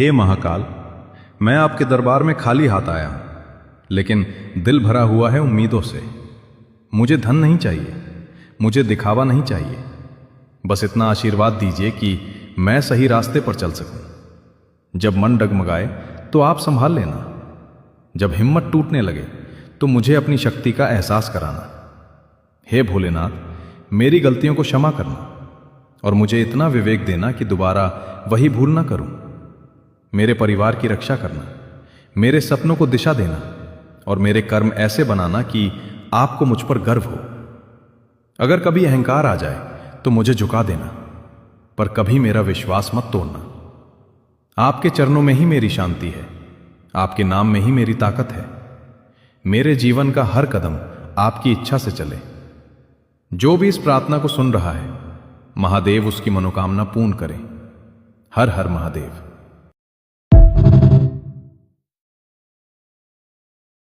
हे महाकाल, मैं आपके दरबार में खाली हाथ आया हूं, लेकिन दिल भरा हुआ है उम्मीदों से। मुझे धन नहीं चाहिए, मुझे दिखावा नहीं चाहिए, बस इतना आशीर्वाद दीजिए कि मैं सही रास्ते पर चल सकूं। जब मन डगमगाए तो आप संभाल लेना, जब हिम्मत टूटने लगे तो मुझे अपनी शक्ति का एहसास कराना। हे भोलेनाथ, मेरी गलतियों को क्षमा करना और मुझे इतना विवेक देना कि दोबारा वही भूल ना करूं। मेरे परिवार की रक्षा करना, मेरे सपनों को दिशा देना और मेरे कर्म ऐसे बनाना कि आपको मुझ पर गर्व हो। अगर कभी अहंकार आ जाए तो मुझे झुका देना, पर कभी मेरा विश्वास मत तोड़ना। आपके चरणों में ही मेरी शांति है, आपके नाम में ही मेरी ताकत है। मेरे जीवन का हर कदम आपकी इच्छा से चले। जो भी इस प्रार्थना को सुन रहा है, महादेव उसकी मनोकामना पूर्ण करें। हर हर महादेव।